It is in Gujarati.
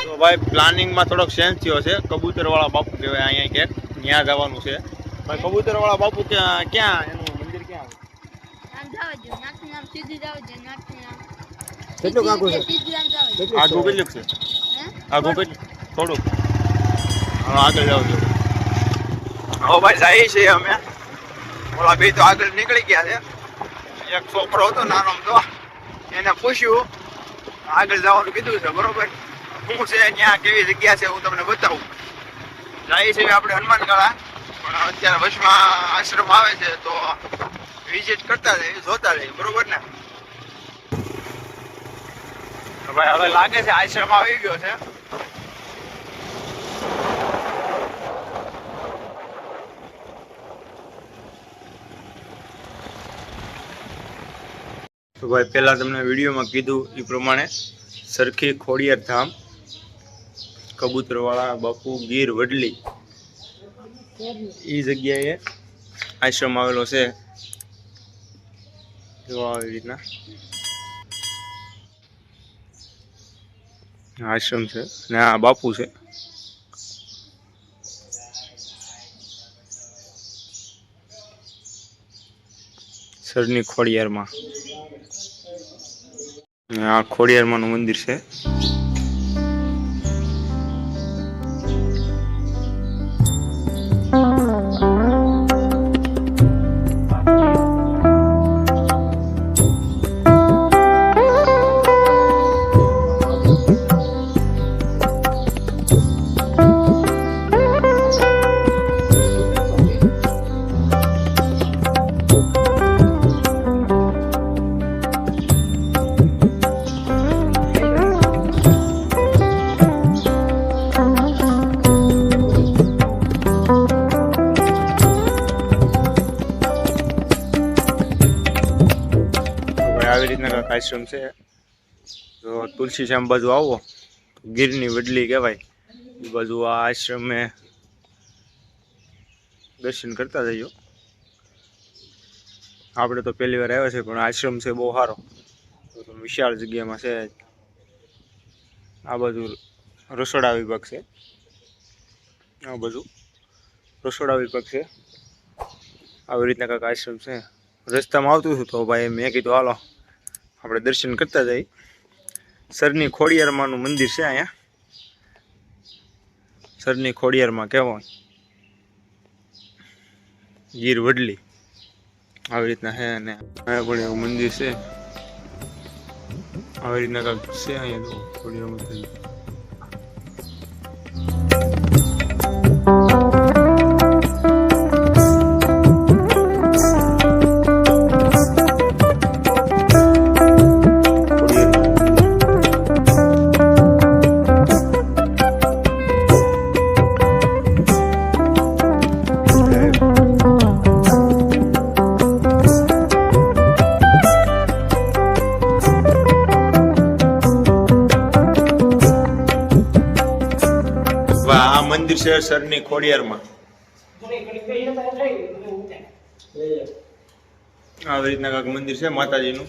તો ભાઈ પ્લાનિંગમાં થોડોક ચેન્જ થયો છે. કબૂતરવાળા બાપુ કહેવાય અહીંયા ક્યાંક, ત્યાં જવાનું છે ભાઈ. કબૂતરવાળા બાપુ ક્યાં એનું મંદિર ક્યાં કેટલું આગું છે? આગું કેટલું છે? આગું કેટલું? થોડુંક આગળ જાવ છો. હવે ભાઈ જાય છે અમે. ઓલા બે તો આગળ નીકળી ગયા છે. એક છોકરો હતો નાનો તો, એને પૂછ્યું આગળ જવાનું કીધું છે. બરોબર, શું છે ત્યાં, કેવી જગ્યા છે, હું તમને બતાવું. જાય છે આપણે હનુમાનગાળા, પણ અત્યારે વચમાં આશ્રમ આવે છે તો વિઝિટ કરતા જઈએ, જોતા જઈએ. બરોબર ને ભાઈ? હવે લાગે છે આશ્રમ આવી ગયો છે. તો ભાઈ પહેલા તમને વિડીયોમાં કીધું એ પ્રમાણે સરખી ખોડિયાર ધામ, કબૂતરવાળા બાપુ, ગીર વડલી, એ જગ્યાએ આશ્રમ આવેલો છે. જો આવી રીતના આશ્રમ છે ને આ બાપુ છે. સરની ખોડિયારમાં, આ ખોડિયારમાં નું મંદિર છે. આવી રીતના કાંઈક આશ્રમ છે. તો તુલસી શ્યામ બાજુ આવો તો ગીરની વડલી કહેવાય. એ બાજુ આ આશ્રમે દર્શન કરતા જઈજો. આપણે તો પહેલી વાર આવ્યા છે, પણ આશ્રમ છે બહુ સારો, વિશાળ જગ્યામાં છે. આ બાજુ રસોડા વિભાગ છે, આ બાજુ રસોડા વિભાગ છે. આવી રીતના કાંઈક આશ્રમ છે. રસ્તામાં આવતું હતું તો ભાઈ મેં કીધું હાલો આપણે દર્શન કરતા જઈએ. સરની ખોડિયારમાંનું મંદિર છે અહીંયા. સરની ખોડિયારમાં કહેવાય, ગીર વડલી આવી રીતના છે. અને અહીંયા પણ એવું મંદિર છે. આવી રીતના કાંઈક છે અહીંયા. તો ખોડિયારમાં આ મંદિર છે સરની ખોડિયારમાં. આવી રીતના કાંઈક મંદિર છે માતાજીનું.